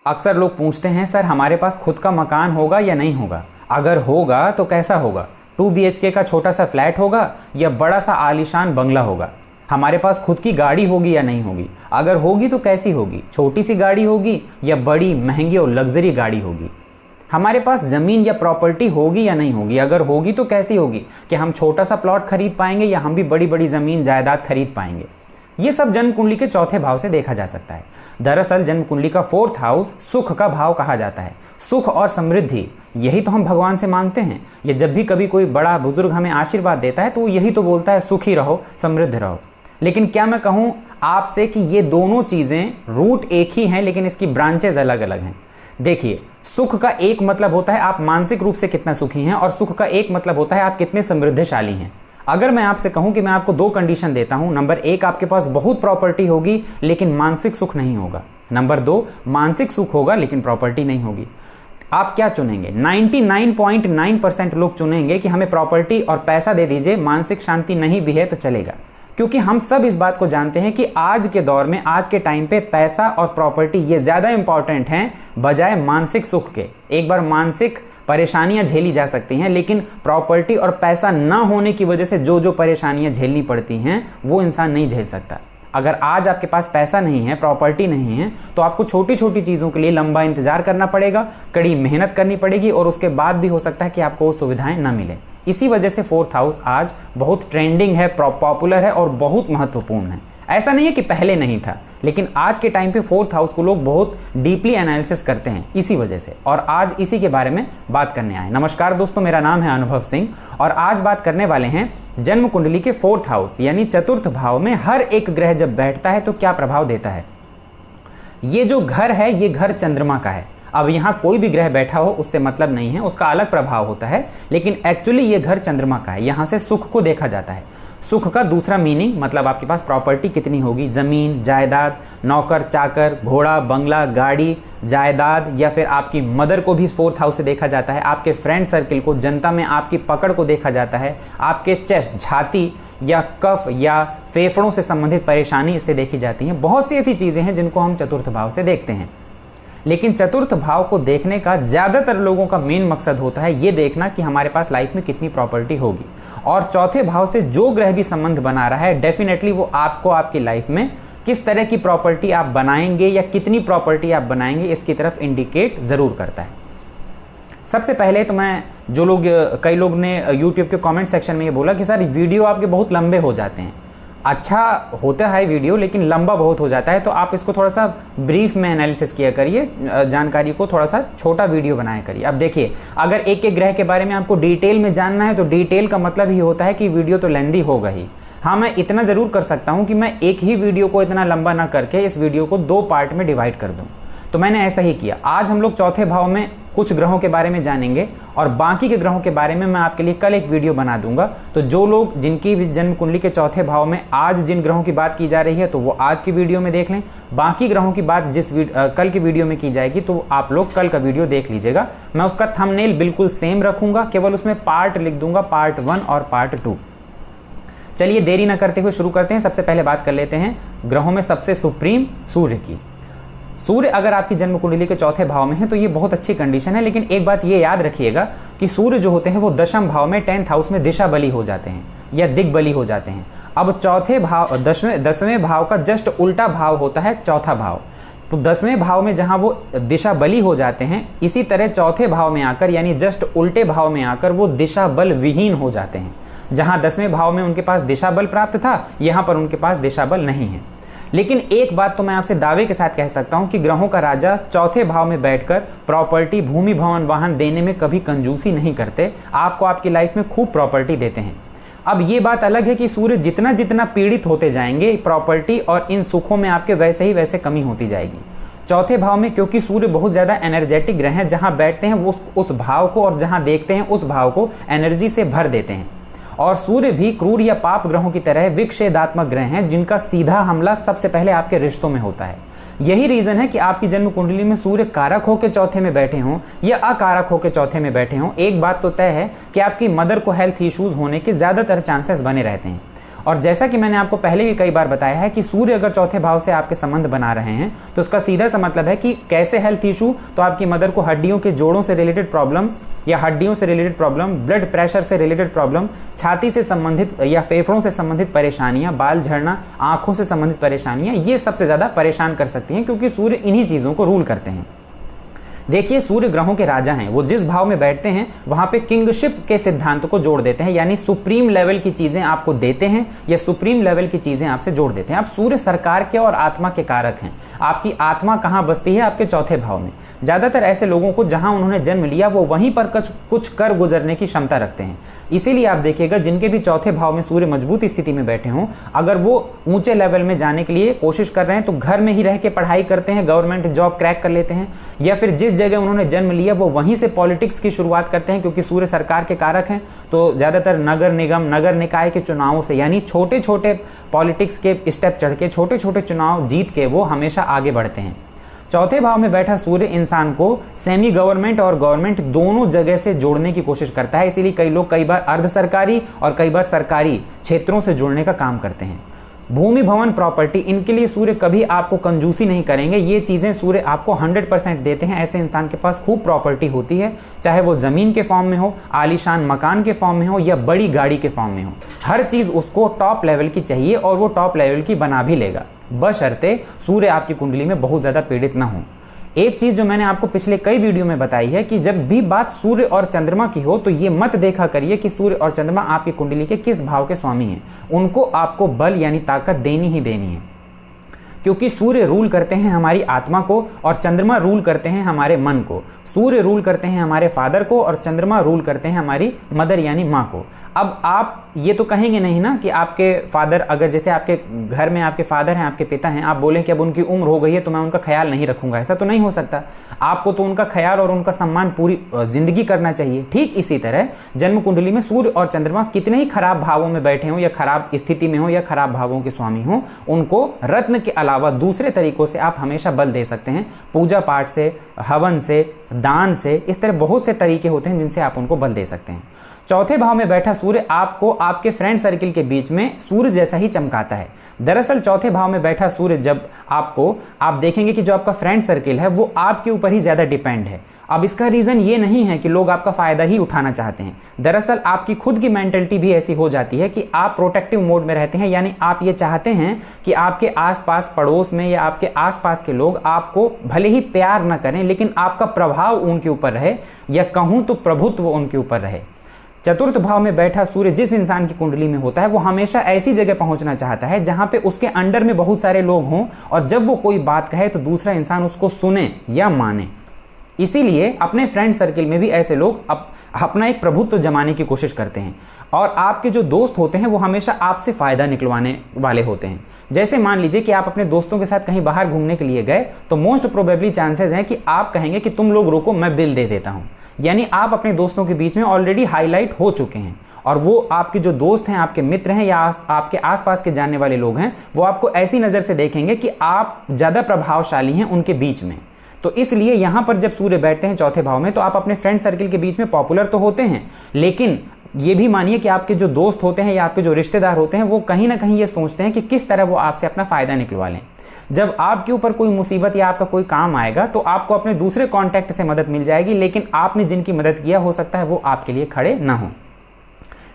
अक्सर लोग पूछते हैं, सर हमारे पास खुद का मकान होगा या नहीं होगा? अगर होगा तो कैसा होगा? 2 BHK का छोटा सा फ्लैट होगा या बड़ा सा आलीशान बंगला होगा? हमारे पास खुद की गाड़ी होगी या नहीं होगी? अगर होगी तो कैसी होगी? छोटी सी गाड़ी होगी या बड़ी महंगी और लग्जरी गाड़ी होगी? हमारे पास जमीन या प्रॉपर्टी होगी या नहीं होगी? अगर होगी तो कैसी होगी? कि हम छोटा सा प्लॉट खरीद पाएंगे या हम भी बड़ी बड़ी जमीन जायदाद खरीद पाएंगे? ये सब जन्म कुंडली के चौथे भाव से देखा जा सकता है। दरअसल जन्म कुंडली का 4th हाउस सुख का भाव कहा जाता है। सुख और समृद्धि, यही तो हम भगवान से मांगते हैं। ये जब भी कभी कोई बड़ा बुजुर्ग हमें आशीर्वाद देता है तो यही तो बोलता है, सुखी रहो, समृद्ध रहो। लेकिन क्या मैं कहूं आपसे कि ये दोनों चीजें रूट एक ही हैं, लेकिन इसकी ब्रांचेज अलग अलग हैं। देखिए, सुख का एक मतलब होता है आप मानसिक रूप से कितना सुखी हैं, और सुख का एक मतलब होता है आप कितने समृद्धशाली हैं। अगर मैं आपसे कहूं कि मैं आपको 2 कंडीशन देता हूं, नंबर 1 आपके पास बहुत प्रॉपर्टी होगी लेकिन मानसिक सुख नहीं होगा, नंबर 2 मानसिक सुख होगा लेकिन प्रॉपर्टी नहीं होगी, आप क्या चुनेंगे? 99.9% लोग चुनेंगे कि हमें प्रॉपर्टी और पैसा दे दीजिए, मानसिक शांति नहीं भी है तो चलेगा। क्योंकि हम सब इस बात को जानते हैं कि आज के दौर में, आज के टाइम पे पैसा और प्रॉपर्टी ये ज्यादा इंपॉर्टेंट हैं बजाय मानसिक सुख के। एक बार मानसिक परेशानियां झेली जा सकती हैं, लेकिन प्रॉपर्टी और पैसा ना होने की वजह से जो जो परेशानियां झेलनी पड़ती हैं वो इंसान नहीं झेल सकता। अगर आज आपके पास पैसा नहीं है, प्रॉपर्टी नहीं है, तो आपको छोटी छोटी चीज़ों के लिए लंबा इंतजार करना पड़ेगा, कड़ी मेहनत करनी पड़ेगी, और उसके बाद भी हो सकता है कि आपको वो सुविधाएं ना मिले। इसी वजह से 4th हाउस आज बहुत ट्रेंडिंग है, पॉपुलर है और बहुत महत्वपूर्ण है। ऐसा नहीं है कि पहले नहीं था, लेकिन आज के टाइम पे 4th हाउस को लोग बहुत डीपली एनालिसिस करते हैं इसी वजह से, और आज इसी के बारे में बात करने आए। नमस्कार दोस्तों, मेरा नाम है अनुभव सिंह और आज बात करने वाले हैं जन्म कुंडली के 4th हाउस यानी चतुर्थ भाव में हर एक ग्रह जब बैठता है तो क्या प्रभाव देता है। ये जो घर है ये घर चंद्रमा का है। अब यहाँ कोई भी ग्रह बैठा हो उससे मतलब नहीं है, उसका अलग प्रभाव होता है, लेकिन एक्चुअली ये घर चंद्रमा का है। यहाँ से सुख को देखा जाता है। सुख का दूसरा मीनिंग मतलब आपके पास प्रॉपर्टी कितनी होगी, जमीन जायदाद, नौकर चाकर, घोड़ा बंगला गाड़ी जायदाद, या फिर आपकी मदर को भी 4th हाउस से देखा जाता है, आपके फ्रेंड सर्किल को, जनता में आपकी पकड़ को देखा जाता है, आपके चेस्ट, छाती या कफ या फेफड़ों से संबंधित परेशानी इससे देखी जाती है। बहुत सी ऐसी चीजें हैं जिनको हम चतुर्थ भाव से देखते हैं, लेकिन चतुर्थ भाव को देखने का ज्यादातर लोगों का मेन मकसद होता है ये देखना कि हमारे पास लाइफ में कितनी प्रॉपर्टी होगी। और चौथे भाव से जो ग्रह भी संबंध बना रहा है डेफिनेटली वो आपको आपकी लाइफ में किस तरह की प्रॉपर्टी आप बनाएंगे या कितनी प्रॉपर्टी आप बनाएंगे इसकी तरफ इंडिकेट जरूर करता है। सबसे पहले तो मैं कई लोग ने यूट्यूब के कमेंट सेक्शन में ये बोला कि सर वीडियो आपके बहुत लंबे हो जाते हैं। अच्छा होता है वीडियो, लेकिन लंबा बहुत हो जाता है, तो आप इसको थोड़ा सा ब्रीफ में एनालिसिस किया करिए, जानकारी को थोड़ा सा छोटा वीडियो बनाया करिए। अब देखिए, अगर एक एक ग्रह के बारे में आपको डिटेल में जानना है तो डिटेल का मतलब ही होता है कि वीडियो तो लेंदी होगा ही। हाँ, मैं इतना ज़रूर कर सकता हूँ कि मैं एक ही वीडियो को इतना लंबा ना करके इस वीडियो को 2 पार्ट में डिवाइड कर दूँ, तो मैंने ऐसा ही किया। आज हम लोग चौथे भाव में कुछ ग्रहों के बारे में जानेंगे और बाकी के ग्रहों के बारे में मैं आपके लिए कल एक वीडियो बना दूंगा। तो जो लोग जिनकी भी जन्म कुंडली के चौथे भाव में आज जिन ग्रहों की बात की जा रही है तो वो आज की वीडियो में देख लें, बाकी ग्रहों की बात कल की वीडियो में की जाएगी तो आप लोग कल का वीडियो देख लीजिएगा। मैं उसका थंबनेल बिल्कुल सेम रखूंगा, केवल उसमें पार्ट लिख दूंगा, पार्ट 1 और पार्ट 2। चलिए देरी ना करते हुए शुरू करते हैं। सबसे पहले बात कर लेते हैं ग्रहों में सबसे सुप्रीम सूर्य की। सूर्य अगर आपकी जन्म कुंडली के चौथे भाव में है तो ये बहुत अच्छी कंडीशन है, लेकिन एक बात ये याद रखिएगा कि सूर्य जो होते हैं वो दशम भाव में 10th हाउस में दिशा बली हो जाते हैं या दिग्बली हो जाते हैं। अब चौथे भाव 10वें भाव का जस्ट उल्टा भाव होता है चौथा भाव। तो 10वें भाव में जहां वो दिशा बली हो जाते हैं, इसी तरह चौथे भाव में आकर यानी जस्ट उल्टे भाव में आकर वो दिशा बल विहीन हो जाते हैं। जहां 10वें भाव में उनके पास दिशा बल प्राप्त था, यहां पर उनके पास दिशा बल नहीं है। लेकिन एक बात तो मैं आपसे दावे के साथ कह सकता हूं कि ग्रहों का राजा चौथे भाव में बैठकर प्रॉपर्टी, भूमि, भवन, वाहन देने में कभी कंजूसी नहीं करते, आपको आपकी लाइफ में खूब प्रॉपर्टी देते हैं। अब ये बात अलग है कि सूर्य जितना जितना पीड़ित होते जाएंगे, प्रॉपर्टी और इन सुखों में आपके वैसे ही वैसे कमी होती जाएगी। चौथे भाव में क्योंकि सूर्य बहुत ज्यादा एनर्जेटिक ग्रह हैं, जहां बैठते हैं वो उस भाव को और जहां देखते हैं उस भाव को एनर्जी से भर देते हैं। और सूर्य भी क्रूर या पाप ग्रहों की तरह विक्षेदात्मक ग्रह हैं, जिनका सीधा हमला सबसे पहले आपके रिश्तों में होता है। यही रीजन है कि आपकी जन्म कुंडली में सूर्य कारक होकर चौथे में बैठे हों या अकारक होकर चौथे में बैठे हों, एक बात तो तय है कि आपकी मदर को हेल्थ इश्यूज होने के ज्यादातर चांसेस बने रहते हैं। और जैसा कि मैंने आपको पहले भी कई बार बताया है कि सूर्य अगर चौथे भाव से आपके संबंध बना रहे हैं तो उसका सीधा सा मतलब है कि कैसे हेल्थ इशू, तो आपकी मदर को हड्डियों के जोड़ों से रिलेटेड प्रॉब्लम्स या हड्डियों से रिलेटेड प्रॉब्लम, ब्लड प्रेशर से रिलेटेड प्रॉब्लम, छाती से संबंधित या फेफड़ों से संबंधित परेशानियां, बाल झड़ना, आंखों से संबंधित परेशानियां, ये सबसे ज्यादा परेशान कर सकती हैं क्योंकि सूर्य इन्हीं चीजों को रूल करते हैं। देखिए, सूर्य ग्रहों के राजा हैं, वो जिस भाव में बैठते हैं वहां पे किंगशिप के सिद्धांत को जोड़ देते हैं, यानी सुप्रीम लेवल की चीजें आपको देते हैं या सुप्रीम लेवल की चीजें आपसे जोड़ देते हैं। अब सूर्य सरकार के और आत्मा के कारक हैं। आपकी आत्मा कहां बसती है? आपके चौथे भाव में। ज्यादातर ऐसे लोगों को जहां उन्होंने जन्म लिया वो वहीं पर कुछ कर गुजरने की क्षमता रखते हैं। इसीलिए आप देखिएगा जिनके भी चौथे भाव में सूर्य मजबूत स्थिति में बैठे हों, अगर वो ऊंचे लेवल में जाने के लिए कोशिश कर रहे हैं तो घर में ही रह के पढ़ाई करते हैं, गवर्नमेंट जॉब क्रैक कर लेते हैं, या फिर जिस जगह उन्होंने जन्म लिया वो वहीं से पॉलिटिक्स की शुरुआत करते हैं क्योंकि सूर्य सरकार के कारक हैं। तो ज्यादातर नगर निगम, नगर निकाय के चुनावों से, यानी छोटे छोटे पॉलिटिक्स के स्टेप चढ़ के, छोटे छोटे चुनाव जीत के वो हमेशा आगे बढ़ते हैं। चौथे भाव में बैठा सूर्य इंसान को सेमी गवर्नमेंट और गवर्नमेंट दोनों जगह से जोड़ने की कोशिश करता है। इसीलिए कई लोग कई बार अर्ध सरकारी और कई बार सरकारी क्षेत्रों से जुड़ने का काम करते हैं। भूमि, भवन, प्रॉपर्टी, इनके लिए सूर्य कभी आपको कंजूसी नहीं करेंगे। ये चीजें सूर्य आपको 100% देते हैं। ऐसे इंसान के पास खूब प्रॉपर्टी होती है, चाहे वो जमीन के फॉर्म में हो, आलीशान मकान के फॉर्म में हो या बड़ी गाड़ी के फॉर्म में हो। हर चीज उसको टॉप लेवल की चाहिए और वो टॉप लेवल की बना भी लेगा, बशर्ते सूर्य आपकी कुंडली में बहुत ज्यादा पीड़ित ना हो। एक चीज जो मैंने आपको पिछले कई वीडियो में बताई है कि जब भी बात सूर्य और चंद्रमा की हो तो ये मत देखा करिए कि सूर्य और चंद्रमा आपकी कुंडली के किस भाव के स्वामी हैं। उनको आपको बल यानी ताकत देनी ही देनी है, क्योंकि सूर्य रूल करते हैं हमारी आत्मा को और चंद्रमा रूल करते हैं हमारे मन को। सूर्य रूल करते हैं हमारे फादर को और चंद्रमा रूल करते हैं हमारी मदर यानी माँ को। अब आप ये तो कहेंगे नहीं ना कि आपके फादर, अगर जैसे आपके घर में आपके फादर हैं, आपके पिता हैं, आप बोलें कि अब उनकी उम्र हो गई है तो मैं उनका ख्याल नहीं रखूंगा। ऐसा तो नहीं हो सकता। आपको तो उनका ख्याल और उनका सम्मान पूरी जिंदगी करना चाहिए। ठीक इसी तरह जन्म कुंडली में सूर्य और चंद्रमा कितने ही खराब भावों में बैठे हों या खराब स्थिति में हो या खराब भावों के स्वामी हों, उनको रत्न के अलावा दूसरे तरीकों से आप हमेशा बल दे सकते हैं। पूजा पाठ से, हवन से, दान से, इस तरह बहुत से तरीके होते हैं जिनसे आप उनको बल दे सकते हैं। चौथे भाव में बैठा सूर्य आपको आपके फ्रेंड सर्किल के बीच में सूर्य जैसा ही चमकाता है। दरअसल चौथे भाव में बैठा सूर्य जब आप देखेंगे कि जो आपका फ्रेंड सर्किल है वो आपके ऊपर ही ज्यादा डिपेंड है। अब इसका रीजन ये नहीं है कि लोग आपका फायदा ही उठाना चाहते हैं। दरअसल आपकी खुद की मेंटलिटी भी ऐसी हो जाती है कि आप प्रोटेक्टिव मोड में रहते हैं, यानी आप ये चाहते हैं कि आपके आसपास पड़ोस में या आपके आसपास के लोग आपको भले ही प्यार न करें लेकिन आपका प्रभाव उनके ऊपर रहे, या कहूं तो प्रभुत्व उनके ऊपर रहे। चतुर्थ भाव में बैठा सूर्य जिस इंसान की कुंडली में होता है वो हमेशा ऐसी जगह पहुंचना चाहता है जहां पे उसके अंडर में बहुत सारे लोग हों और जब वो कोई बात कहे तो दूसरा इंसान उसको सुने या माने। इसीलिए अपने फ्रेंड सर्किल में भी ऐसे लोग अपना एक प्रभुत्व जमाने की कोशिश करते हैं और आपके जो दोस्त होते हैं वो हमेशा आपसे फायदा निकलवाने वाले होते हैं। जैसे मान लीजिए कि आप अपने दोस्तों के साथ कहीं बाहर घूमने के लिए गए तो मोस्ट प्रोबेबली चांसेस हैं कि आप कहेंगे कि तुम लोग रुको, मैं बिल दे देता हूं। यानी आप अपने दोस्तों के बीच में ऑलरेडी हाईलाइट हो चुके हैं और वो आपके जो दोस्त हैं, आपके मित्र हैं या आपके आसपास के जानने वाले लोग हैं, वो आपको ऐसी नजर से देखेंगे कि आप ज्यादा प्रभावशाली हैं उनके बीच में। तो इसलिए यहां पर जब सूर्य बैठते हैं चौथे भाव में तो आप अपने फ्रेंड सर्किल के बीच में पॉपुलर तो होते हैं, लेकिन ये भी मानिए कि आपके जो दोस्त होते हैं या आपके जो रिश्तेदार होते हैं वो कहीं ना कहीं ये सोचते हैं कि किस तरह वो आपसे अपना फायदा निकलवा लें। जब आपके ऊपर कोई मुसीबत या आपका कोई काम आएगा तो आपको अपने दूसरे कॉन्टैक्ट से मदद मिल जाएगी, लेकिन आपने जिनकी मदद किया हो सकता है वो आपके लिए खड़े ना हो।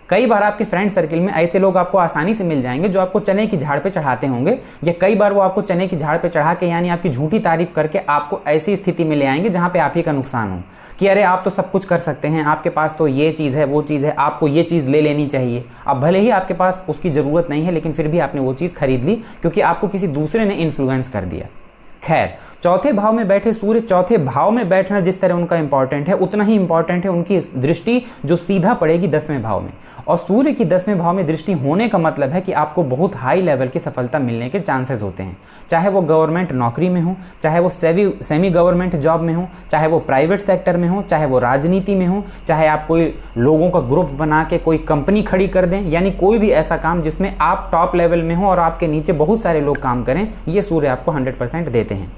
कई बार आपके फ्रेंड सर्किल में ऐसे लोग आपको आसानी से मिल जाएंगे जो आपको चने की झाड़ पे चढ़ाते होंगे, या कई बार वो आपको चने की झाड़ पे चढ़ा के यानी आपकी झूठी तारीफ करके आपको ऐसी स्थिति में ले आएंगे जहां पे आप ही का नुकसान हो कि अरे आप तो सब कुछ कर सकते हैं, आपके पास तो ये चीज़ है, वो चीज़ है, आपको ये चीज़ ले लेनी चाहिए। अब भले ही आपके पास उसकी ज़रूरत नहीं है लेकिन फिर भी आपने वो चीज़ खरीद ली क्योंकि आपको किसी दूसरे ने इन्फ्लुएंस कर दिया। खैर, चौथे भाव में बैठे सूर्य, चौथे भाव में बैठना जिस तरह उनका इंपॉर्टेंट है उतना ही इंपॉर्टेंट है उनकी दृष्टि जो सीधा पड़ेगी 10वें भाव में। और सूर्य की 10वें भाव में दृष्टि होने का मतलब है कि आपको बहुत हाई लेवल की सफलता मिलने के चांसेस होते हैं, चाहे वो गवर्नमेंट नौकरी में हो, चाहे वो सेमी गवर्नमेंट जॉब में हो, चाहे वो प्राइवेट सेक्टर में हो, चाहे वो राजनीति में हो, चाहे आप कोई लोगों का ग्रुप बना के कोई कंपनी खड़ी कर दें, यानी कोई भी ऐसा काम जिसमें आप टॉप लेवल में हो और आपके नीचे बहुत सारे लोग काम करें, ये सूर्य आपको 100% देते हैं।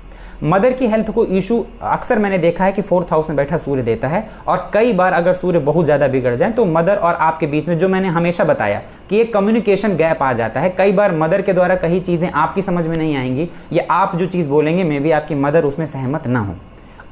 मदर की हेल्थ को इशू अक्सर मैंने देखा है कि 4th हाउस में बैठा सूर्य देता है, और कई बार अगर सूर्य बहुत ज़्यादा बिगड़ जाए तो मदर और आपके बीच में, जो मैंने हमेशा बताया कि एक कम्युनिकेशन गैप आ जाता है। कई बार मदर के द्वारा कही चीज़ें आपकी समझ में नहीं आएंगी, या आप जो चीज़ बोलेंगे मे बी आपकी मदर उसमें सहमत ना हो,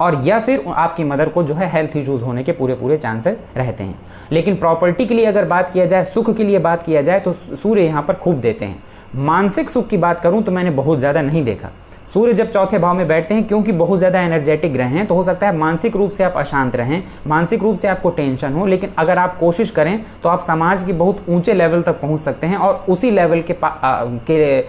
और या फिर आपकी मदर को जो है हेल्थ इश्यूज होने के पूरे चांसेस रहते हैं। लेकिन प्रॉपर्टी के लिए अगर बात किया जाए, सुख के लिए बात किया जाए, तो सूर्य यहाँ पर खूब देते हैं। मानसिक सुख की बात करूं तो मैंने बहुत ज़्यादा नहीं देखा। सूर्य जब चौथे भाव में बैठते हैं, क्योंकि बहुत ज़्यादा एनर्जेटिक ग्रह हैं, तो हो सकता है मानसिक रूप से आप अशांत रहें, मानसिक रूप से आपको टेंशन हो, लेकिन अगर आप कोशिश करें तो आप समाज की बहुत ऊंचे लेवल तक पहुंच सकते हैं, और उसी लेवल के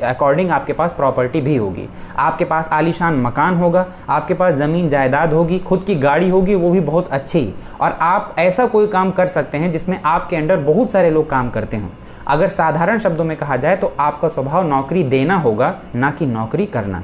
अकॉर्डिंग आपके पास प्रॉपर्टी भी होगी। आपके पास आलीशान मकान होगा, आपके पास ज़मीन जायदाद होगी, खुद की गाड़ी होगी, वो भी बहुत अच्छी, और आप ऐसा कोई काम कर सकते हैं जिसमें आपके अंडर बहुत सारे लोग काम करते हों। अगर साधारण शब्दों में कहा जाए तो आपका स्वभाव नौकरी देना होगा, ना कि नौकरी करना।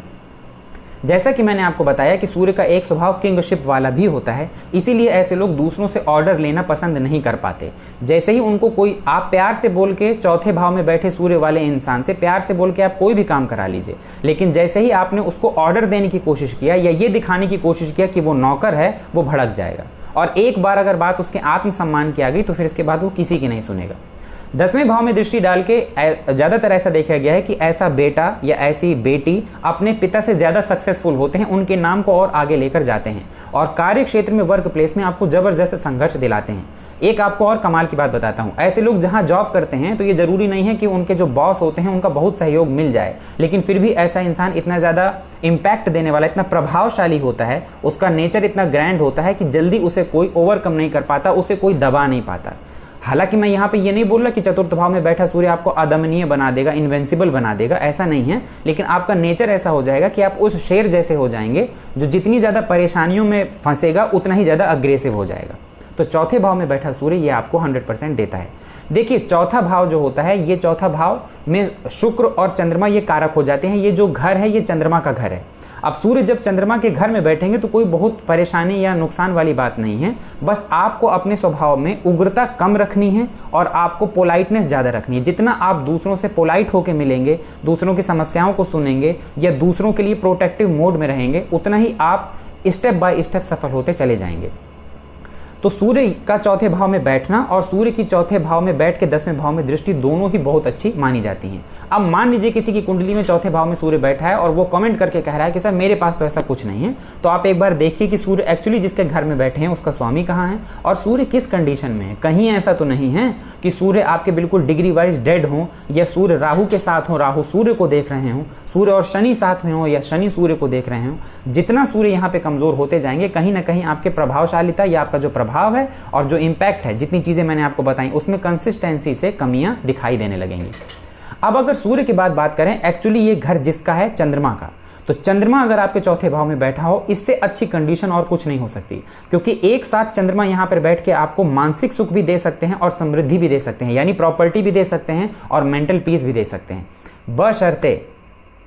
जैसा कि मैंने आपको बताया कि सूर्य का एक स्वभाव किंगशिप वाला भी होता है, इसीलिए ऐसे लोग दूसरों से ऑर्डर लेना पसंद नहीं कर पाते। जैसे ही उनको कोई, आप प्यार से बोल के चौथे भाव में बैठे सूर्य वाले इंसान से प्यार से बोल के आप कोई भी काम करा लीजिए, लेकिन जैसे ही आपने उसको ऑर्डर देने की कोशिश किया या ये दिखाने की कोशिश किया कि वो नौकर है, वो भड़क जाएगा। और एक बार अगर बात उसके आत्मसम्मान की आ गई तो फिर इसके बाद वो किसी की नहीं सुनेगा। 10वें भाव में दृष्टि डाल के ज़्यादातर ऐसा देखा गया है कि ऐसा बेटा या ऐसी बेटी अपने पिता से ज़्यादा सक्सेसफुल होते हैं, उनके नाम को और आगे लेकर जाते हैं, और कार्य क्षेत्र में, वर्क प्लेस में आपको ज़बरदस्त संघर्ष दिलाते हैं। एक आपको और कमाल की बात बताता हूँ, ऐसे लोग जहाँ जॉब करते हैं तो ये ज़रूरी नहीं है कि उनके जो बॉस होते हैं उनका बहुत सहयोग मिल जाए, लेकिन फिर भी ऐसा इंसान इतना ज़्यादा इम्पैक्ट देने वाला, इतना प्रभावशाली होता है, उसका नेचर इतना ग्रैंड होता है कि जल्दी उसे कोई ओवरकम नहीं कर पाता, उसे कोई दबा नहीं पाता। हालांकि मैं यहाँ पे ये नहीं बोल रहा कि चतुर्थ भाव में बैठा सूर्य आपको अदमनीय बना देगा, इन्वेंसिबल बना देगा, ऐसा नहीं है, लेकिन आपका नेचर ऐसा हो जाएगा कि आप उस शेर जैसे हो जाएंगे जो जितनी ज़्यादा परेशानियों में फंसेगा उतना ही ज़्यादा अग्रेसिव हो जाएगा। तो चौथे भाव में बैठा सूर्य ये आपको 100% देता है। देखिए, चौथा भाव जो होता है, ये चौथा भाव में शुक्र और चंद्रमा ये कारक हो जाते हैं। ये जो घर है ये चंद्रमा का घर है। अब सूर्य जब चंद्रमा के घर में बैठेंगे तो कोई बहुत परेशानी या नुकसान वाली बात नहीं है, बस आपको अपने स्वभाव में उग्रता कम रखनी है और आपको पोलाइटनेस ज़्यादा रखनी है। जितना आप दूसरों से पोलाइट होकर मिलेंगे, दूसरों की समस्याओं को सुनेंगे या दूसरों के लिए प्रोटेक्टिव मोड में रहेंगे, उतना ही आप स्टेप बाय स्टेप सफल होते चले जाएंगे। तो सूर्य का चौथे भाव में बैठना और सूर्य की चौथे भाव में बैठ के 10वें भाव में दृष्टि दोनों ही बहुत अच्छी मानी जाती हैं। अब मान लीजिए किसी की कुंडली में चौथे भाव में सूर्य बैठा है और वो कमेंट करके कह रहा है कि सर मेरे पास तो ऐसा कुछ नहीं है, तो आप एक बार देखिए कि सूर्य एक्चुअली जिसके घर में बैठे हैं उसका स्वामी कहाँ है और सूर्य किस कंडीशन में है। कहीं ऐसा तो नहीं है कि सूर्य आपके बिल्कुल डिग्री वाइज डेड हो, या सूर्य राहु के साथ हो, राहु सूर्य को देख रहे हो, सूर्य और शनि साथ में हो या शनि सूर्य को देख रहे हो। जितना सूर्य यहाँ पे कमजोर होते जाएंगे, कहीं ना कहीं आपके प्रभावशालिता या आपका जो प्रभाव है और जो इम्पैक्ट है, जितनी चीजें मैंने आपको बताई, उसमें कंसिस्टेंसी से कमियां दिखाई देने लगेंगी। अब अगर सूर्य की बात करें, एक्चुअली ये घर जिसका है चंद्रमा का, तो चंद्रमा अगर आपके चौथे भाव में बैठा हो, इससे अच्छी कंडीशन और कुछ नहीं हो सकती, क्योंकि एक साथ चंद्रमा यहां पर बैठ के आपको मानसिक सुख भी दे सकते हैं और समृद्धि भी दे सकते हैं, यानी प्रॉपर्टी भी दे सकते हैं और मेंटल पीस भी दे सकते हैं, बशर्ते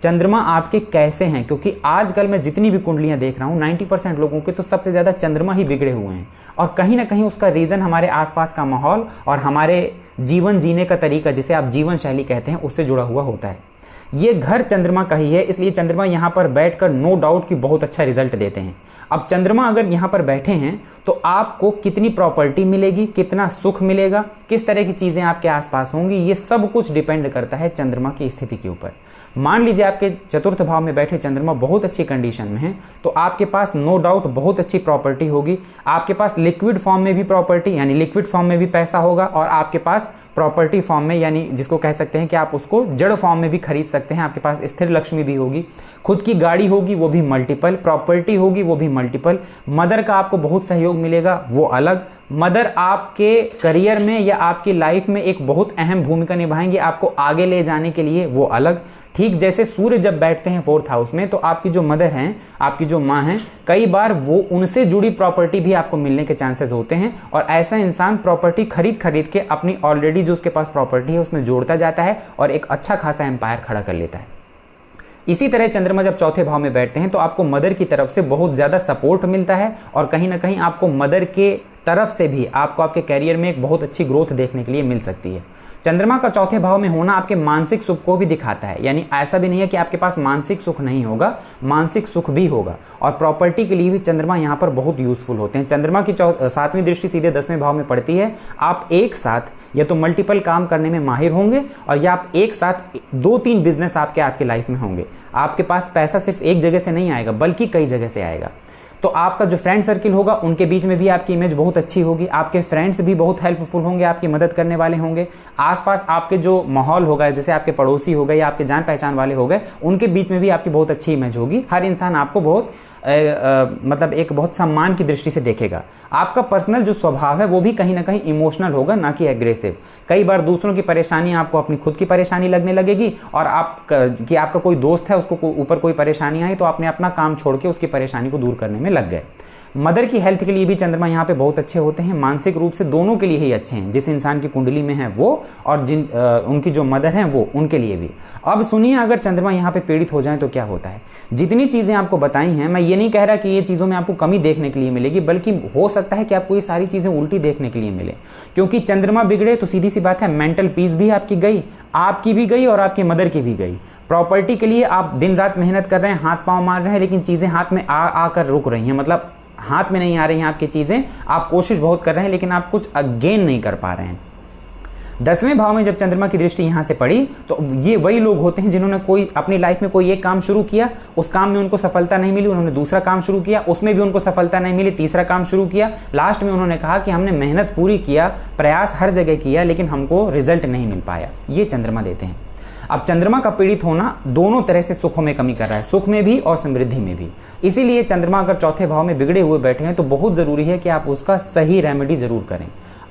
चंद्रमा आपके कैसे हैं। क्योंकि आजकल मैं जितनी भी कुंडलियां देख रहा हूं, 90% लोगों के तो सबसे ज्यादा चंद्रमा ही बिगड़े हुए हैं, और कहीं ना कहीं उसका रीजन हमारे आसपास का माहौल और हमारे जीवन जीने का तरीका, जिसे आप जीवन शैली कहते हैं, उससे जुड़ा हुआ होता है। ये घर चंद्रमा का ही है, इसलिए चंद्रमा यहाँ पर बैठकर नो डाउट कि बहुत अच्छा रिजल्ट देते हैं। अब चंद्रमा अगर यहाँ पर बैठे हैं तो आपको कितनी प्रॉपर्टी मिलेगी, कितना सुख मिलेगा, किस तरह की चीज़ें आपके आसपास होंगी, ये सब कुछ डिपेंड करता है चंद्रमा की स्थिति के ऊपर। मान लीजिए आपके चतुर्थ भाव में बैठे चंद्रमा बहुत अच्छी कंडीशन में है, तो आपके पास नो डाउट बहुत अच्छी प्रॉपर्टी होगी, आपके पास लिक्विड फॉर्म में भी प्रॉपर्टी यानी लिक्विड फॉर्म में भी पैसा होगा, और आपके पास प्रॉपर्टी फॉर्म में यानी जिसको कह सकते हैं कि आप उसको जड़ फॉर्म में भी खरीद सकते हैं, आपके पास स्थिर लक्ष्मी भी होगी, खुद की गाड़ी होगी वो भी मल्टीपल, प्रॉपर्टी होगी वो भी मल्टीपल, मदर का आपको बहुत सहयोग मिलेगा वो अलग, मदर आपके करियर में या आपकी लाइफ में एक बहुत अहम भूमिका निभाएंगे आपको आगे ले जाने के लिए, वो अलग। ठीक जैसे सूर्य जब बैठते हैं 4th हाउस में, तो आपकी जो मदर हैं, आपकी जो माँ हैं, कई बार वो उनसे जुड़ी प्रॉपर्टी भी आपको मिलने के चांसेस होते हैं, और ऐसा इंसान प्रॉपर्टी खरीद के अपनी ऑलरेडी जो उसके पास प्रॉपर्टी है उसमें जोड़ता जाता है और एक अच्छा खासा एम्पायर खड़ा कर लेता है। इसी तरह चंद्रमा जब चौथे भाव में बैठते हैं तो आपको मदर की तरफ से बहुत ज़्यादा सपोर्ट मिलता है, और कहीं ना कहीं आपको मदर के तरफ से भी आपको आपके कैरियर में एक बहुत अच्छी ग्रोथ देखने के लिए मिल सकती है। चंद्रमा का चौथे भाव में होना आपके मानसिक सुख को भी दिखाता है, यानी ऐसा भी नहीं है कि आपके पास मानसिक सुख नहीं होगा, मानसिक सुख भी होगा। और प्रॉपर्टी के लिए भी चंद्रमा यहाँ पर बहुत यूजफुल होते हैं। चंद्रमा की 7वीं दृष्टि सीधे 10वें भाव में पड़ती है। आप एक साथ या तो मल्टीपल काम करने में माहिर होंगे और या आप एक साथ 2-3 बिजनेस आपके लाइफ में होंगे। आपके पास पैसा सिर्फ एक जगह से नहीं आएगा बल्कि कई जगह से आएगा। तो आपका जो फ्रेंड सर्किल होगा उनके बीच में भी आपकी इमेज बहुत अच्छी होगी, आपके फ्रेंड्स भी बहुत हेल्पफुल होंगे, आपकी मदद करने वाले होंगे। आसपास आपके जो माहौल होगा, जैसे आपके पड़ोसी हो गए या आपके जान पहचान वाले हो गए, उनके बीच में भी आपकी बहुत अच्छी इमेज होगी। हर इंसान आपको बहुत मतलब एक बहुत सम्मान की दृष्टि से देखेगा। आपका पर्सनल जो स्वभाव है वो भी कहीं ना कहीं इमोशनल होगा, ना कि एग्रेसिव। कई बार दूसरों की परेशानी आपको अपनी खुद की परेशानी लगने लगेगी, और आपका कोई दोस्त है उसको ऊपर कोई परेशानी आई तो आपने अपना काम छोड़ के उसकी परेशानी को दूर करने में लग गए। मदर की हेल्थ के लिए भी चंद्रमा यहाँ पे बहुत अच्छे होते हैं, मानसिक रूप से दोनों के लिए ही अच्छे हैं। जिस इंसान की कुंडली में है वो, और उनकी जो मदर हैं वो, उनके लिए भी। अब सुनिए, अगर चंद्रमा यहाँ पे पीड़ित हो जाए तो क्या होता है। जितनी चीजें आपको बताई हैं, मैं ये नहीं कह रहा कि ये चीजों में आपको कमी देखने के लिए मिलेगी, बल्कि हो सकता है कि आपको ये सारी चीजें उल्टी देखने के लिए मिले। क्योंकि चंद्रमा बिगड़े तो सीधी सी बात है, मेंटल पीस भी आपकी गई, आपकी भी गई और आपकी मदर की भी गई। प्रॉपर्टी के लिए आप दिन रात मेहनत कर रहे हैं, हाथ पांव मार रहे हैं, लेकिन चीजें हाथ में आकर रुक रही हैं। मतलब हाथ में नहीं आ रही हैं आपकी चीजें, आप कोशिश बहुत कर रहे हैं लेकिन आप कुछ गेन नहीं कर पा रहे हैं। 10वें भाव में जब चंद्रमा की दृष्टि यहां से पड़ी तो ये वही लोग होते हैं जिन्होंने कोई अपनी लाइफ में कोई एक काम शुरू किया, उस काम में उनको सफलता नहीं मिली, उन्होंने दूसरा काम शुरू किया, उसमें भी उनको सफलता नहीं मिली, तीसरा काम शुरू किया, लास्ट में उन्होंने कहा कि हमने मेहनत पूरी किया, प्रयास हर जगह किया, लेकिन हमको रिजल्ट नहीं मिल पाया। ये चंद्रमा देते हैं। अब चंद्रमा का पीड़ित होना दोनों तरह से सुखों में कमी कर रहा है, सुख में भी और समृद्धि में भी। इसीलिए चंद्रमा अगर चौथे भाव में बिगड़े हुए बैठे हैं तो बहुत जरूरी है कि आप उसका सही रेमेडी जरूर करें।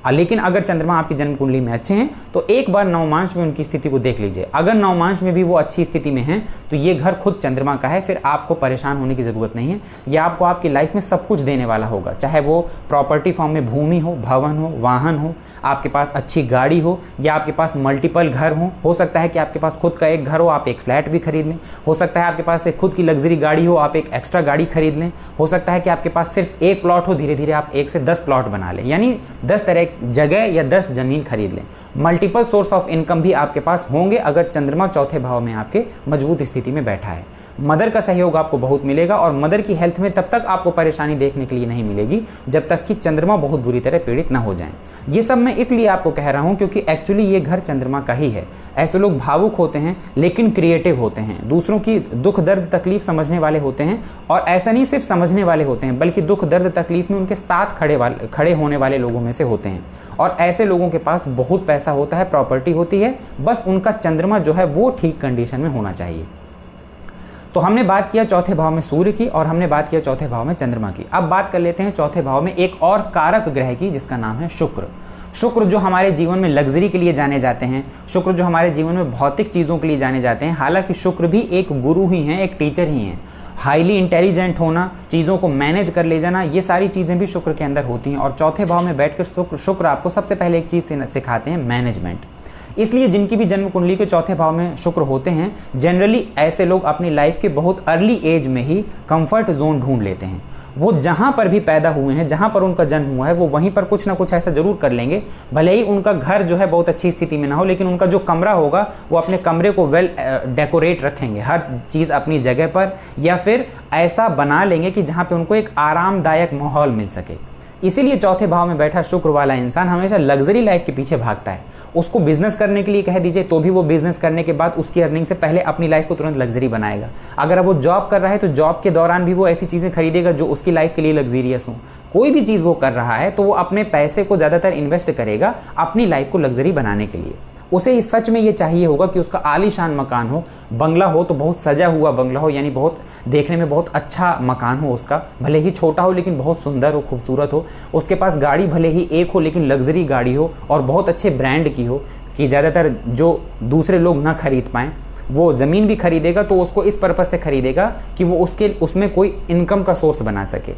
लेकिन अगर चंद्रमा आपकी जन्म कुंडली में अच्छे हैं तो एक बार नवमांश में उनकी स्थिति को देख लीजिए। अगर नवमांश में भी वो अच्छी स्थिति में हैं तो ये घर खुद चंद्रमा का है, फिर आपको परेशान होने की जरूरत नहीं है। ये आपको आपकी लाइफ में सब कुछ देने वाला होगा, चाहे वो प्रॉपर्टी फॉर्म में भूमि हो, भवन हो, वाहन हो, आपके पास अच्छी गाड़ी हो, या आपके पास मल्टीपल घर हो सकता है कि आपके पास खुद का एक घर हो, आप एक फ्लैट भी खरीद लें। हो सकता है आपके पास एक खुद की लग्जरी गाड़ी हो, आप एक एक्स्ट्रा गाड़ी खरीद लें। हो सकता है कि आपके पास सिर्फ एक प्लॉट हो, धीरे धीरे आप 1 से 10 प्लॉट बना लें, यानी 10 तरह जगह या 10 जमीन खरीद लें। मल्टीपल सोर्स ऑफ इनकम भी आपके पास होंगे अगर चंद्रमा चौथे भाव में आपके मजबूत स्थिति में बैठा है। मदर का सहयोग आपको बहुत मिलेगा, और मदर की हेल्थ में तब तक आपको परेशानी देखने के लिए नहीं मिलेगी जब तक कि चंद्रमा बहुत बुरी तरह पीड़ित ना हो जाएं। ये सब मैं इसलिए आपको कह रहा हूं क्योंकि एक्चुअली ये घर चंद्रमा का ही है। ऐसे लोग भावुक होते हैं लेकिन क्रिएटिव होते हैं, दूसरों की दुख दर्द तकलीफ समझने वाले होते हैं, और ऐसा नहीं सिर्फ समझने वाले होते हैं बल्कि दुख दर्द तकलीफ में उनके साथ खड़े होने वाले लोगों में से होते हैं। और ऐसे लोगों के पास बहुत पैसा होता है, प्रॉपर्टी होती है, बस उनका चंद्रमा जो है वो ठीक कंडीशन में होना चाहिए। तो हमने बात किया चौथे भाव में सूर्य की, और हमने बात किया चौथे भाव में चंद्रमा की। अब बात कर लेते हैं चौथे भाव में एक और कारक ग्रह की, जिसका नाम है शुक्र। शुक्र जो हमारे जीवन में लग्जरी के लिए जाने जाते हैं, शुक्र जो हमारे जीवन में भौतिक चीज़ों के लिए जाने जाते हैं। हालांकि शुक्र भी एक गुरु ही हैं, एक टीचर ही हैं। हाईली इंटेलिजेंट होना, चीज़ों को मैनेज कर ले जाना, ये सारी चीज़ें भी शुक्र के अंदर होती हैं। और चौथे भाव में बैठकर शुक्र आपको सबसे पहले एक चीज़ सिखाते हैं, मैनेजमेंट। इसलिए जिनकी भी जन्म कुंडली के चौथे भाव में शुक्र होते हैं, जनरली ऐसे लोग अपनी लाइफ के बहुत अर्ली एज में ही कंफर्ट जोन ढूंढ लेते हैं। वो जहां पर भी पैदा हुए हैं, जहां पर उनका जन्म हुआ है, वो वहीं पर कुछ ना कुछ ऐसा जरूर कर लेंगे। भले ही उनका घर जो है बहुत अच्छी स्थिति में ना हो, लेकिन उनका जो कमरा होगा वो अपने कमरे को वेल डेकोरेट रखेंगे, हर चीज़ अपनी जगह पर, या फिर ऐसा बना लेंगे कि जहाँ पे उनको एक आरामदायक माहौल मिल सके। इसीलिए चौथे भाव में बैठा शुक्र वाला इंसान हमेशा लग्जरी लाइफ के पीछे भागता है। उसको बिजनेस करने के लिए कह दीजिए तो भी वो बिजनेस करने के बाद उसकी अर्निंग से पहले अपनी लाइफ को तुरंत लग्जरी बनाएगा। अगर वो जॉब कर रहा है तो जॉब के दौरान भी वो ऐसी चीज़ें खरीदेगा जो उसकी लाइफ के लिए लग्जरियस हो। कोई भी चीज़ वो कर रहा है तो वो अपने पैसे को ज़्यादातर इन्वेस्ट करेगा अपनी लाइफ को लग्जरी बनाने के लिए। उसे सच में ये चाहिए होगा कि उसका आलीशान मकान हो, बंगला हो तो बहुत सजा हुआ बंगला हो, यानी बहुत देखने में बहुत अच्छा मकान हो उसका, भले ही छोटा हो लेकिन बहुत सुंदर हो, खूबसूरत हो। उसके पास गाड़ी भले ही एक हो लेकिन लग्जरी गाड़ी हो, और बहुत अच्छे ब्रांड की हो कि ज़्यादातर जो दूसरे लोग ना खरीद पाएँ। वो ज़मीन भी खरीदेगा तो उसको इस पर्पज़ से खरीदेगा कि वो उसमें कोई इनकम का सोर्स बना सके।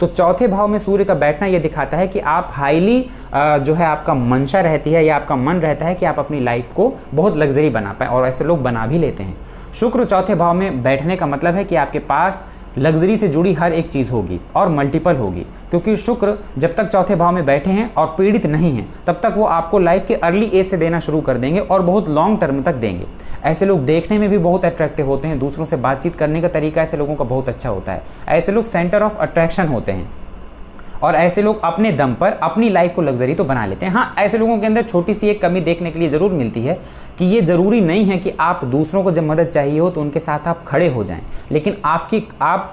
तो चौथे भाव में सूर्य का बैठना यह दिखाता है कि आप हाईली जो है आपका मंशा रहती है या आपका मन रहता है कि आप अपनी लाइफ को बहुत लग्जरी बना पाए, और ऐसे लोग बना भी लेते हैं। शुक्र चौथे भाव में बैठने का मतलब है कि आपके पास लग्जरी से जुड़ी हर एक चीज़ होगी और मल्टीपल होगी, क्योंकि शुक्र जब तक चौथे भाव में बैठे हैं और पीड़ित नहीं हैं तब तक वो आपको लाइफ के अर्ली एज से देना शुरू कर देंगे और बहुत लॉन्ग टर्म तक देंगे। ऐसे लोग देखने में भी बहुत अट्रैक्टिव होते हैं, दूसरों से बातचीत करने का तरीका ऐसे लोगों का बहुत अच्छा होता है, ऐसे लोग सेंटर ऑफ अट्रैक्शन होते हैं और ऐसे लोग अपने दम पर अपनी लाइफ को लग्जरी तो बना लेते हैं। हाँ, ऐसे लोगों के अंदर छोटी सी एक कमी देखने के लिए ज़रूर मिलती है कि ये ज़रूरी नहीं है कि आप दूसरों को जब मदद चाहिए हो तो उनके साथ आप खड़े हो जाएं, लेकिन आप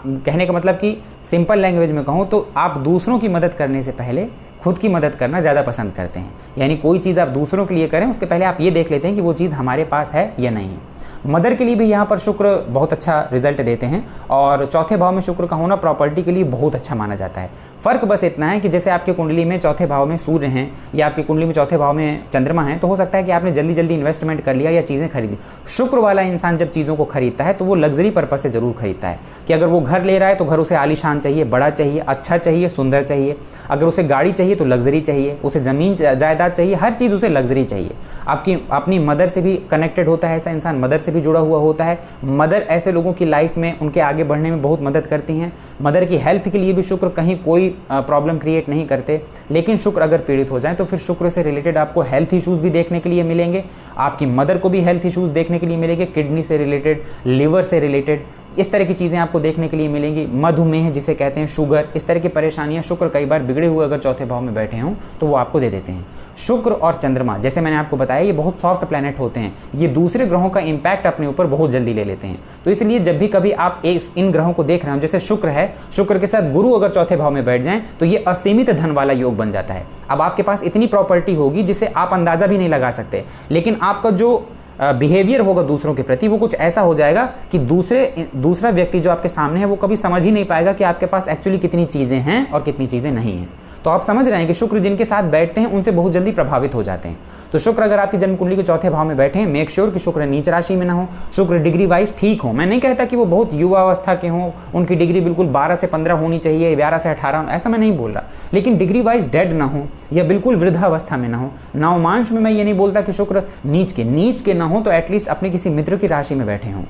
कहने का मतलब कि सिंपल लैंग्वेज में कहूँ तो आप दूसरों की मदद करने से पहले खुद की मदद करना ज़्यादा पसंद करते हैं। यानी कोई चीज़ आप दूसरों के लिए करें उसके पहले आप ये देख लेते हैं कि वो चीज़ हमारे पास है या नहीं है। मदर के लिए भी यहाँ पर शुक्र बहुत अच्छा रिजल्ट देते हैं और चौथे भाव में शुक्र का होना प्रॉपर्टी के लिए बहुत अच्छा माना जाता है। फ़र्क बस इतना है कि जैसे आपके कुंडली में चौथे भाव में सूर्य हैं या आपकी कुंडली में चौथे भाव में चंद्रमा है, तो हो सकता है कि आपने जल्दी जल्दी इन्वेस्टमेंट कर लिया या चीज़ें खरीदी। शुक्र वाला इंसान जब चीज़ों को खरीदता है तो वो लग्जरी पर्पज से ज़रूर खरीदता है कि अगर वो घर ले रहा है तो घर उसे आलीशान चाहिए, बड़ा चाहिए, अच्छा चाहिए, सुंदर चाहिए। अगर उसे गाड़ी चाहिए तो लग्जरी चाहिए, उसे ज़मीन जायदाद चाहिए, हर चीज़ उसे लग्जरी चाहिए। आपकी अपनी मदर से भी कनेक्टेड होता है ऐसा इंसान, मदर से भी जुड़ा हुआ होता है। मदर ऐसे लोगों की लाइफ में उनके आगे बढ़ने में बहुत मदद करती हैं। मदर की हेल्थ के लिए भी शुक्र कहीं कोई प्रॉब्लम क्रिएट नहीं करते, लेकिन शुक्र अगर पीड़ित हो जाए तो फिर शुक्र से रिलेटेड आपको हेल्थ इश्यूज भी देखने के लिए मिलेंगे। आपकी मदर को भी हेल्थ इश्यूज देखने के लिए मिलेंगे, किडनी से रिलेटेड, लिवर से रिलेटेड, इस तरह की चीज़ें आपको देखने के लिए मिलेंगी। मधुमेह जिसे कहते हैं, शुगर, इस तरह की परेशानियां शुक्र कई बार बिगड़े हुए अगर चौथे भाव में बैठे हों तो वो आपको दे देते हैं। शुक्र और चंद्रमा जैसे मैंने आपको बताया ये बहुत सॉफ्ट प्लैनेट होते हैं, ये दूसरे ग्रहों का इंपैक्ट अपने ऊपर बहुत जल्दी ले लेते हैं। तो इसलिए जब भी कभी आप इन ग्रहों को देख रहे हो, जैसे शुक्र है, शुक्र के साथ गुरु अगर चौथे भाव में बैठ जाएं तो ये असीमित धन वाला योग बन जाता है। अब आपके पास इतनी प्रॉपर्टी होगी जिसे आप अंदाजा भी नहीं लगा सकते, लेकिन आपका जो बिहेवियर होगा दूसरों के प्रति वो कुछ ऐसा हो जाएगा कि दूसरा व्यक्ति जो आपके सामने है वो कभी समझ ही नहीं पाएगा कि आपके पास एक्चुअली कितनी चीज़ें हैं और कितनी चीज़ें नहीं हैं। तो आप समझ रहे हैं कि शुक्र जिनके साथ बैठते हैं उनसे बहुत जल्दी प्रभावित हो जाते हैं। तो शुक्र अगर आपकी जन्म कुंडली के चौथे भाव में बैठे हैं, मेक श्योर कि शुक्र नीच राशि में ना हो, शुक्र डिग्री वाइज ठीक हो। मैं नहीं कहता कि वो बहुत युवा अवस्था के हों, उनकी डिग्री बिल्कुल 12 से 15 होनी चाहिए, 11 से 18, ऐसा मैं नहीं बोल रहा, लेकिन डिग्री वाइज डेड ना हो या बिल्कुल वृद्धावस्था में ना हो। नवमांश में मैं ये नहीं बोलता कि शुक्र नीच के ना हो, तो एटलीस्ट अपने किसी मित्र की राशि में बैठे हों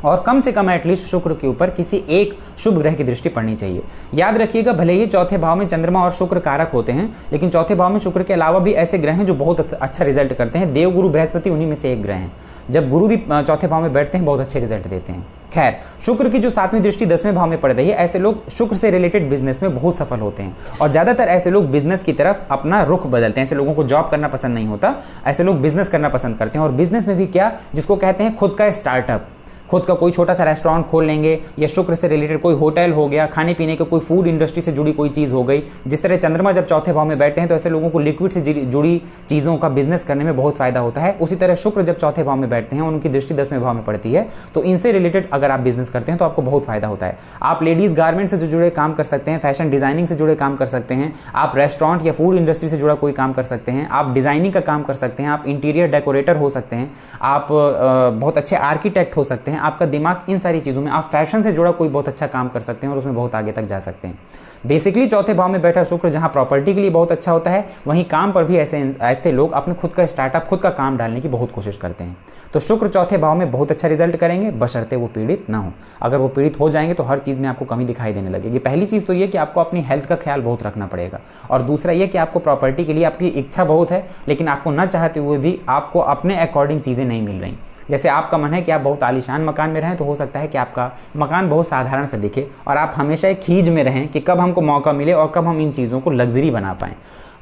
और कम से कम एटलीस्ट शुक्र के ऊपर किसी एक शुभ ग्रह की दृष्टि पड़नी चाहिए। याद रखिएगा, भले ही चौथे भाव में चंद्रमा और शुक्र कारक होते हैं, लेकिन चौथे भाव में शुक्र के अलावा भी ऐसे ग्रह हैं जो बहुत अच्छा रिजल्ट करते हैं। देव गुरु बृहस्पति उन्हीं में से एक ग्रह हैं। जब गुरु भी चौथे भाव में बैठते हैं बहुत अच्छे रिजल्ट देते हैं। खैर, शुक्र की जो 7वीं दृष्टि 10वें भाव में पड़ रही है, ऐसे लोग शुक्र से रिलेटेड बिजनेस में बहुत सफल होते हैं और ज्यादातर ऐसे लोग बिजनेस की तरफ अपना रुख बदलते हैं। ऐसे लोगों को जॉब करना पसंद नहीं होता, ऐसे लोग बिजनेस करना पसंद करते हैं और बिजनेस में भी क्या, जिसको कहते हैं खुद का स्टार्टअप, खुद का कोई छोटा सा रेस्टोरेंट खोल लेंगे या शुक्र से रिलेटेड कोई होटल हो गया, खाने पीने के कोई फूड इंडस्ट्री से जुड़ी कोई चीज़ हो गई। जिस तरह चंद्रमा जब चौथे भाव में बैठते हैं तो ऐसे लोगों को लिक्विड से जुड़ी चीज़ों का बिजनेस करने में बहुत फायदा होता है। उसी तरह शुक्र जब चौथे भाव में बैठते हैं, उनकी दृष्टि 10वें भाव में पड़ती है, तो इनसे रिलेटेड अगर आप बिजनेस करते हैं तो आपको बहुत फायदा होता है। आप लेडीज गारमेंट से जुड़े काम कर सकते हैं, फैशन डिजाइनिंग से जुड़े काम कर सकते हैं, आप रेस्टोरेंट या फूड इंडस्ट्री से जुड़ा कोई काम कर सकते हैं, आप डिजाइनिंग का काम कर सकते हैं, आप इंटीरियर डेकोरेटर हो सकते हैं, आप बहुत अच्छे आर्किटेक्ट हो सकते हैं। आपका दिमाग इन सारी चीज़ों में, आप फैशन से जुड़ा कोई बहुत अच्छा काम कर सकते हैं और उसमें बहुत आगे तक जा सकते हैं। बेसिकली चौथे भाव में बैठा शुक्र जहां प्रॉपर्टी के लिए बहुत अच्छा होता है, वहीं काम पर भी ऐसे लोग अपने खुद का स्टार्टअप, खुद का काम डालने की बहुत कोशिश करते हैं। तो शुक्र चौथे भाव में बहुत अच्छा रिजल्ट करेंगे, बशर्ते वो पीड़ित ना हो। अगर वो पीड़ित हो जाएंगे तो हर चीज़ में आपको कमी दिखाई देने लगेगी। पहली चीज़ तो ये कि आपको अपनी हेल्थ का ख्याल बहुत रखना पड़ेगा, और दूसरा ये कि आपको प्रॉपर्टी के लिए आपकी इच्छा बहुत है, लेकिन आपको न चाहते हुए भी आपको अपने अकॉर्डिंग चीज़ें नहीं मिल रही। जैसे आपका मन है कि आप बहुत आलीशान मकान में रहें, तो हो सकता है कि आपका मकान बहुत साधारण सा दिखे और आप हमेशा एक खींच में रहें कि कब हमको मौका मिले और कब हम इन चीज़ों को लग्जरी बना पाएँ।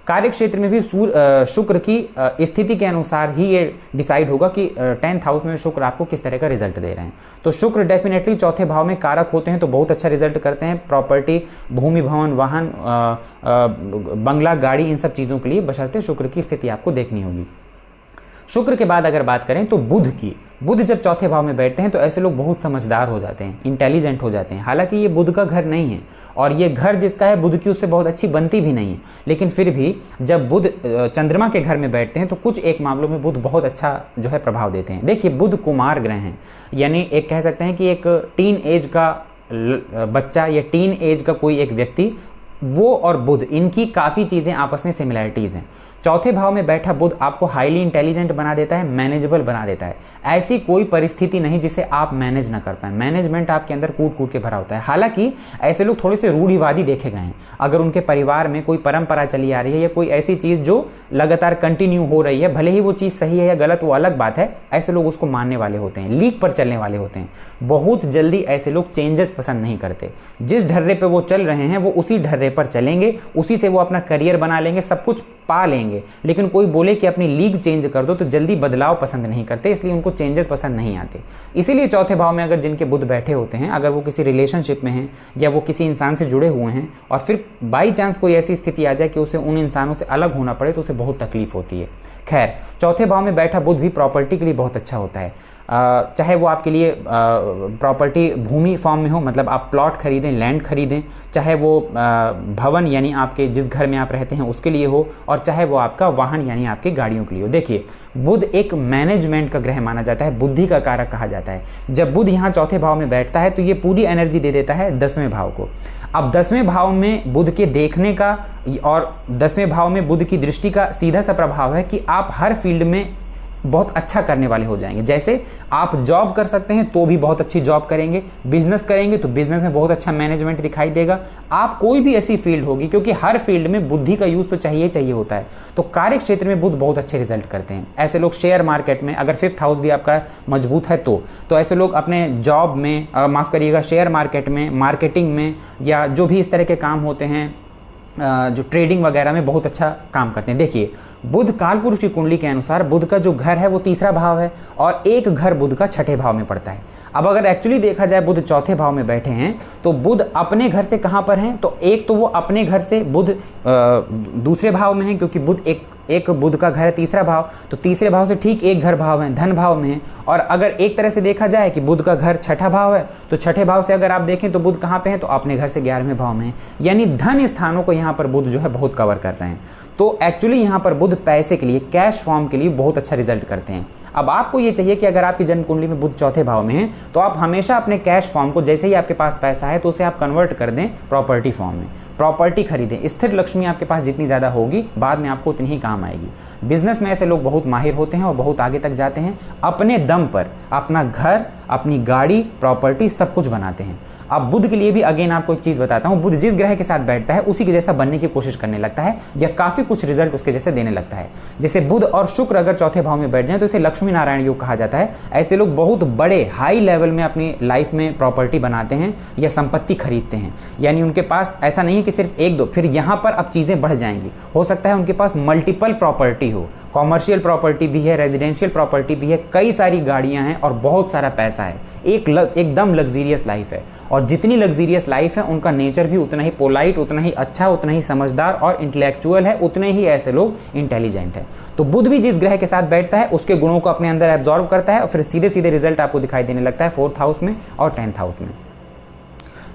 कार्य क्षेत्र में भी शुक्र की स्थिति के अनुसार ही ये डिसाइड होगा कि 10th हाउस में शुक्र आपको किस तरह का रिजल्ट दे रहे हैं। तो शुक्र डेफिनेटली चौथे भाव में कारक होते हैं तो बहुत अच्छा रिजल्ट करते हैं। प्रॉपर्टी, भूमि, भवन, वाहन, बंगला, गाड़ी, इन सब चीज़ों के लिए बशर्ते शुक्र की स्थिति आपको देखनी होगी। शुक्र के बाद अगर बात करें तो बुध की, बुध जब चौथे भाव में बैठते हैं तो ऐसे लोग बहुत समझदार हो जाते हैं, इंटेलिजेंट हो जाते हैं। हालांकि ये बुध का घर नहीं है और ये घर जिसका है बुध की उससे बहुत अच्छी बनती भी नहीं है, लेकिन फिर भी जब बुध चंद्रमा के घर में बैठते हैं तो कुछ एक मामलों में बुध बहुत अच्छा जो है प्रभाव देते हैं। देखिए, बुध कुमार ग्रह हैं, यानी एक कह सकते हैं कि एक टीन एज का बच्चा या टीन एज का कोई एक व्यक्ति, वो और बुध, इनकी काफ़ी चीज़ें आपस में सिमिलैरिटीज़ हैं। चौथे भाव में बैठा बुध आपको हाईली इंटेलिजेंट बना देता है, मैनेजेबल बना देता है। ऐसी कोई परिस्थिति नहीं जिसे आप मैनेज ना कर पाए। मैनेजमेंट आपके अंदर कूट कूट के भरा होता है। हालांकि ऐसे लोग थोड़े से रूढ़िवादी देखे गए हैं। अगर उनके परिवार में कोई परंपरा चली आ रही है या कोई ऐसी चीज जो लगातार कंटिन्यू हो रही है, भले ही वो चीज सही है या गलत वो अलग बात है, ऐसे लोग उसको मानने वाले होते हैं, लीक पर चलने वाले होते हैं। बहुत जल्दी ऐसे लोग चेंजेस पसंद नहीं करते। जिस ढर्रे पे वो चल रहे हैं वो उसी ढर्रे पर चलेंगे, उसी से वो अपना करियर बना लेंगे, सब कुछ पा लेंगे। लेकिन कोई बोले कि अपनी लीग चेंज कर दो तो जल्दी बदलाव पसंद नहीं करते, इसलिए उनको चेंजेस पसंद नहीं आते। इसीलिए चौथे भाव में अगर जिनके बुध बैठे होते हैं, अगर वो किसी रिलेशनशिप में हैं या वो किसी इंसान से जुड़े हुए हैं और फिर बाई चांस कोई ऐसी स्थिति आ जाए कि उसे उन इंसानों से अलग होना पड़े तो उसे बहुत तकलीफ होती है। खैर, चौथे भाव में बैठा बुध भी प्रॉपर्टी के लिए बहुत अच्छा होता है। चाहे वो आपके लिए प्रॉपर्टी भूमि फॉर्म में हो, मतलब आप प्लॉट खरीदें, लैंड खरीदें, चाहे वो भवन यानी आपके जिस घर में आप रहते हैं उसके लिए हो, और चाहे वो आपका वाहन यानी आपकी गाड़ियों के लिए हो। देखिए, बुध एक मैनेजमेंट का ग्रह माना जाता है, बुद्धि का कारक कहा जाता है। जब बुध यहाँ चौथे भाव में बैठता है तो ये पूरी एनर्जी दे देता है 10वें भाव को। अब 10वें भाव में बुध के देखने का और 10वें भाव में बुध की दृष्टि का सीधा सा प्रभाव है कि आप हर फील्ड में बहुत अच्छा करने वाले हो जाएंगे। जैसे आप जॉब कर सकते हैं तो भी बहुत अच्छी जॉब करेंगे, बिजनेस करेंगे तो बिजनेस में बहुत अच्छा मैनेजमेंट दिखाई देगा। आप कोई भी ऐसी फील्ड होगी, क्योंकि हर फील्ड में बुद्धि का यूज तो चाहिए होता है, तो कार्य क्षेत्र में बुध बहुत अच्छे रिजल्ट करते हैं। ऐसे लोग शेयर मार्केट में, अगर 5th हाउस भी आपका मजबूत है तो ऐसे लोग अपने जॉब में, माफ करिएगा, शेयर मार्केट में, मार्केटिंग में, या जो भी इस तरह के काम होते हैं, जो ट्रेडिंग वगैरह में बहुत अच्छा काम करते हैं। देखिए, बुध कालपुरुष की कुंडली के अनुसार बुध का जो घर है वो 3रा भाव है और एक घर बुध का 6ठे भाव में पड़ता है। अब अगर एक्चुअली देखा जाए बुध चौथे भाव में बैठे हैं तो बुध अपने घर से कहां पर हैं, तो एक तो वो अपने घर से बुध दूसरे भाव में है, क्योंकि बुध एक बुध का घर है 3रा भाव, तो 3रे भाव से ठीक एक घर भाव है, धन भाव में है। और अगर एक तरह से देखा जाए कि बुध का घर 6ठा भाव है, तो 6ठे भाव से अगर आप देखें तो बुध कहां पे है, तो अपने घर से 11वें भाव में है। यानी धन स्थानों को यहां पर बुध जो है बहुत कवर कर रहे हैं। तो एक्चुअली यहाँ पर बुध पैसे के लिए, कैश फॉर्म के लिए बहुत अच्छा रिजल्ट करते हैं। अब आपको ये चाहिए कि अगर आपकी जन्म कुंडली में बुध चौथे भाव में है तो आप हमेशा अपने कैश फॉर्म को, जैसे ही आपके पास पैसा है तो उसे आप कन्वर्ट कर दें प्रॉपर्टी फॉर्म में, प्रॉपर्टी खरीदें। स्थिर लक्ष्मी आपके पास जितनी ज़्यादा होगी बाद में आपको उतनी ही काम आएगी। बिजनेस में ऐसे लोग बहुत माहिर होते हैं और बहुत आगे तक जाते हैं, अपने दम पर अपना घर, अपनी गाड़ी, प्रॉपर्टी सब कुछ बनाते हैं। अब बुध के लिए भी अगेन आपको एक चीज बताता हूं, बुध जिस ग्रह के साथ बैठता है उसी के जैसा बनने की कोशिश करने लगता है या काफी कुछ रिजल्ट उसके जैसे देने लगता है। जैसे बुध और शुक्र अगर चौथे भाव में बैठ जाए तो इसे लक्ष्मी नारायण योग कहा जाता है। ऐसे लोग बहुत बड़े हाई लेवल में अपनी लाइफ में प्रॉपर्टी बनाते हैं या संपत्ति खरीदते हैं। यानी उनके पास ऐसा नहीं है कि सिर्फ एक दो, फिर यहाँ पर अब चीजें बढ़ जाएंगी। हो सकता है उनके पास मल्टीपल प्रॉपर्टी हो, कॉमर्शियल प्रॉपर्टी भी है, रेजिडेंशियल प्रॉपर्टी भी है, कई सारी गाड़ियां हैं और बहुत सारा पैसा है। एकदम लग्जीरियस लाइफ है। और जितनी लग्जीरियस लाइफ है उनका नेचर भी उतना ही पोलाइट, उतना ही अच्छा, उतना ही समझदार और इंटेलेक्चुअल है, उतने ही ऐसे लोग इंटेलिजेंट है। तो बुध भी जिस ग्रह के साथ बैठता है उसके गुणों को अपने अंदर एब्जॉर्व करता है और फिर सीधे सीधे रिजल्ट आपको दिखाई देने लगता है 4th हाउस में और 10th हाउस में।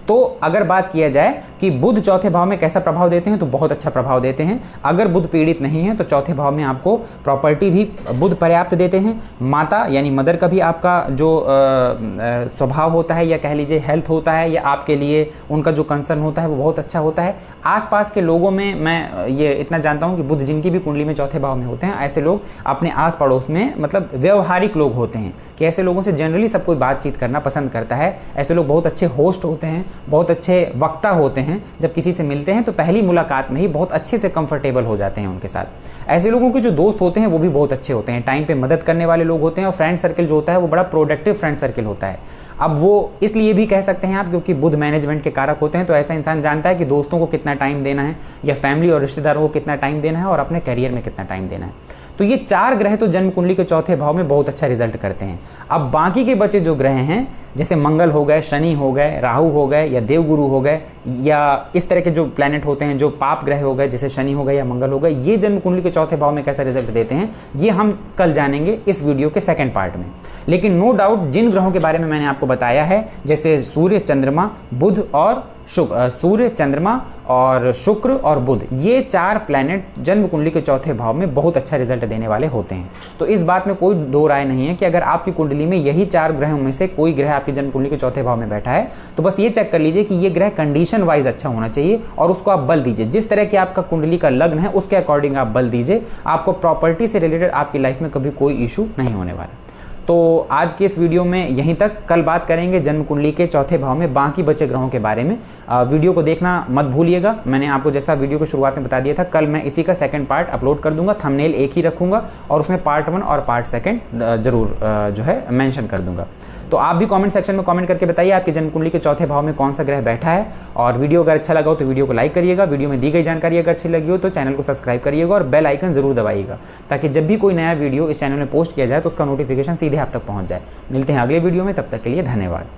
तो अगर बात किया जाए कि बुध चौथे भाव में कैसा प्रभाव देते हैं, तो बहुत अच्छा प्रभाव देते हैं। अगर बुध पीड़ित नहीं है तो चौथे भाव में आपको प्रॉपर्टी भी बुध पर्याप्त देते हैं। माता यानी मदर का भी आपका जो स्वभाव होता है या कह लीजिए हेल्थ होता है या आपके लिए उनका जो कंसर्न होता है वो बहुत अच्छा होता है। आसपास के लोगों में मैं ये इतना जानता हूँ कि बुध जिनकी भी कुंडली में चौथे भाव में होते हैं ऐसे लोग अपने आस पड़ोस में मतलब व्यवहारिक लोग होते हैं कि ऐसे लोगों से जनरली सब कोई बातचीत करना पसंद करता है। ऐसे लोग बहुत अच्छे होस्ट होते हैं, बहुत अच्छे वक्ता होते हैं। जब किसी से मिलते हैं तो पहली मुलाकात में ही बहुत अच्छे से कंफर्टेबल हो जाते हैं उनके साथ। ऐसे लोगों के जो दोस्त होते हैं वो भी बहुत अच्छे होते हैं, टाइम पे मदद करने वाले लोग होते हैं और फ्रेंड सर्कल जो होता है वो बड़ा प्रोडक्टिव फ्रेंड सर्कल होता है। अब वो इसलिए भी कह सकते हैं आप क्योंकि बुध मैनेजमेंट के कारक होते हैं, तो ऐसा इंसान जानता है कि दोस्तों को कितना टाइम देना है या फैमिली और रिश्तेदारों को कितना टाइम देना है और अपने करियर में कितना टाइम देना है। तो ये 4 ग्रह तो जन्म कुंडली के चौथे भाव में बहुत अच्छा रिजल्ट करते हैं। अब बाकी के बचे जो ग्रह हैं जैसे मंगल हो गए, शनि हो गए, राहु हो गए या देवगुरु हो गए या इस तरह के जो प्लैनेट होते हैं जो पाप ग्रह हो गए जैसे शनि हो गए या मंगल हो गए, ये जन्म कुंडली के चौथे भाव में कैसा रिजल्ट देते हैं ये हम कल जानेंगे इस वीडियो के सेकंड पार्ट में। लेकिन नो डाउट जिन ग्रहों के बारे में मैंने आपको बताया है जैसे सूर्य, चंद्रमा, बुध और शुक्र, सूर्य, चंद्रमा और शुक्र और बुध, ये 4 प्लैनेट जन्म कुंडली के चौथे भाव में बहुत अच्छा रिजल्ट देने वाले होते हैं। तो इस बात में कोई दो राय नहीं है कि अगर आपकी कुंडली में यही 4 ग्रहों में से कोई ग्रह आपकी जन्म कुंडली के चौथे भाव में बैठा है तो बस ये चेक कर लीजिए कि ये ग्रह कंडीशन वाइज अच्छा होना चाहिए और उसको आप बल दीजिए। जिस तरह की आपका कुंडली का लग्न है उसके अकॉर्डिंग आप बल दीजिए, आपको प्रॉपर्टी से रिलेटेड आपकी लाइफ में कभी कोई इशू नहीं होने वाला। तो आज के इस वीडियो में यहीं तक। कल बात करेंगे जन्म कुंडली के चौथे भाव में बाकी बचे ग्रहों के बारे में। वीडियो को देखना मत भूलिएगा। मैंने आपको जैसा वीडियो को शुरुआत में बता दिया था, कल मैं इसी का सेकंड पार्ट अपलोड कर दूंगा। थंबनेल एक ही रखूंगा और उसमें पार्ट 1 और पार्ट 2 जरूर जो है मेंशन कर दूंगा। तो आप भी कमेंट सेक्शन में कमेंट करके बताइए आपकी जन्म कुंडली के चौथे भाव में कौन सा ग्रह बैठा है। और वीडियो अगर अच्छा लगा हो तो वीडियो को लाइक करिएगा। वीडियो में दी गई जानकारी अगर अच्छी लगी हो तो चैनल को सब्सक्राइब करिएगा और बेल आइकन जरूर दबाइएगा, ताकि जब भी कोई नया वीडियो इस चैनल में पोस्ट किया जाए तो उसका नोटिफिकेशन सीधे आप तक पहुंच जाए। मिलते हैं अगले वीडियो में, तब तक के लिए धन्यवाद।